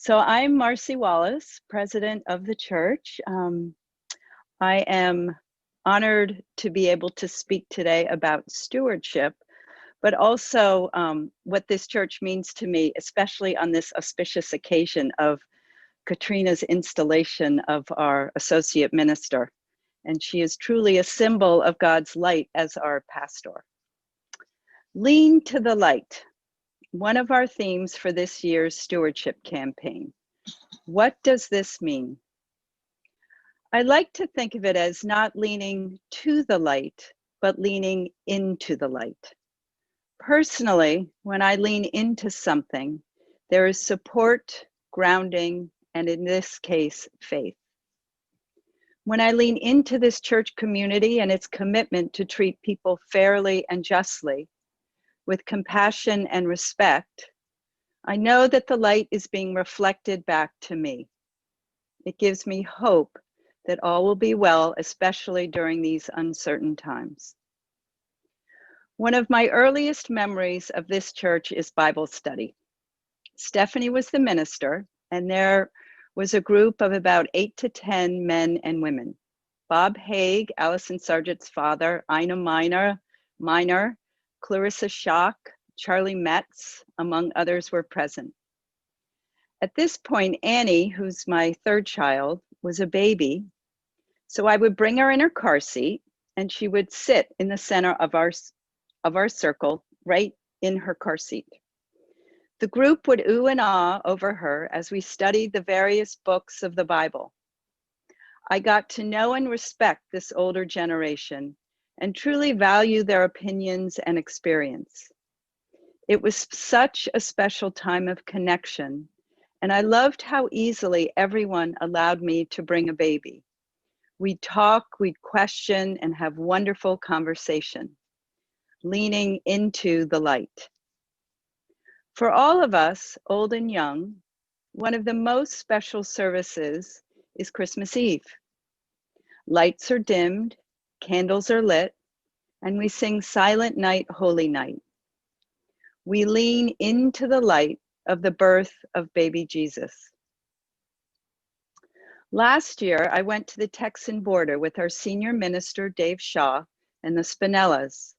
So I'm Marcie Wallace, president of the church. I am honored to be able to speak today about stewardship, but also what this church means to me, especially on this auspicious occasion of Katrina's installation of our associate minister. And she is truly a symbol of God's light as our pastor. Lean to the light, one of our themes for this year's stewardship campaign. What does this mean? I like to think of it as not leaning to the light, but leaning into the light. Personally, when I lean into something, there is support, grounding, and in this case, faith. When I lean into this church community and its commitment to treat people fairly and justly, with compassion and respect, I know that the light is being reflected back to me. It gives me hope that all will be well, especially during these uncertain times. One of my earliest memories of this church is Bible study. Stephanie was the minister, and there was a group of about 8 to 10 men and women. Bob Haig, Allison Sargent's father, Ina Miner, Clarissa Schock, Charlie Metz, among others, were present. At this point, Annie, who's my third child, was a baby, so I would bring her in her car seat, and she would sit in the center of our circle, right in her car seat. The group would ooh and ah over her as we studied the various books of the Bible. I got to know and respect this older generation and truly value their opinions and experience. It was such a special time of connection, and I loved how easily everyone allowed me to bring a baby. We'd talk, we'd question, and have wonderful conversation, leaning into the light. For all of us, old and young, one of the most special services is Christmas Eve. Lights are dimmed, candles are lit, and we sing Silent Night, Holy Night. We lean into the light of the birth of baby Jesus. Last year, I went to the Texan border with our senior minister, Dave Shaw, and the Spinellas.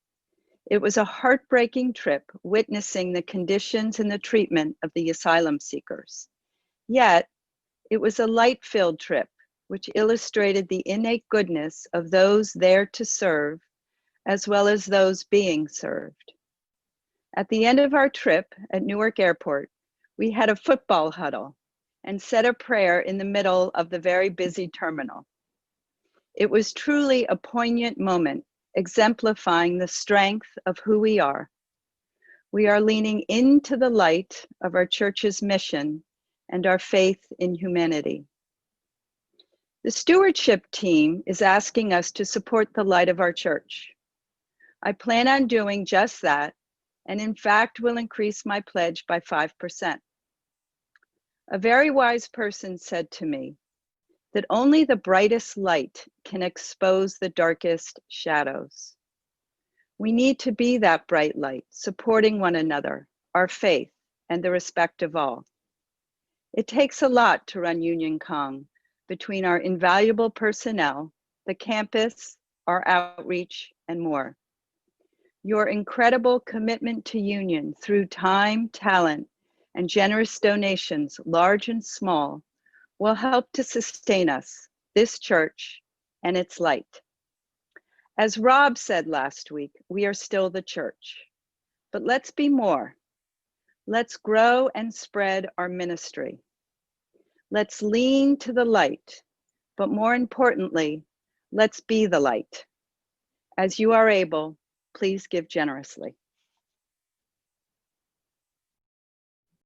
It was a heartbreaking trip, witnessing the conditions and the treatment of the asylum seekers. Yet, it was a light-filled trip, which illustrated the innate goodness of those there to serve, as well as those being served. At the end of our trip at Newark Airport, we had a football huddle and said a prayer in the middle of the very busy terminal. It was truly a poignant moment, exemplifying the strength of who we are. We are leaning into the light of our church's mission and our faith in humanity. The stewardship team is asking us to support the light of our church. I plan on doing just that, and in fact will increase my pledge by 5%. A very wise person said to me that only the brightest light can expose the darkest shadows. We need to be that bright light, supporting one another, our faith, and the respect of all. It takes a lot to run Union Kong between our invaluable personnel, the campus, our outreach, and more. Your incredible commitment to Union through time, talent, and generous donations, large and small, will help to sustain us, this church, and its light. As Rob said last week, we are still the church, but let's be more. Let's grow and spread our ministry. Let's lean to the light, but more importantly, let's be the light. As you are able, please give generously.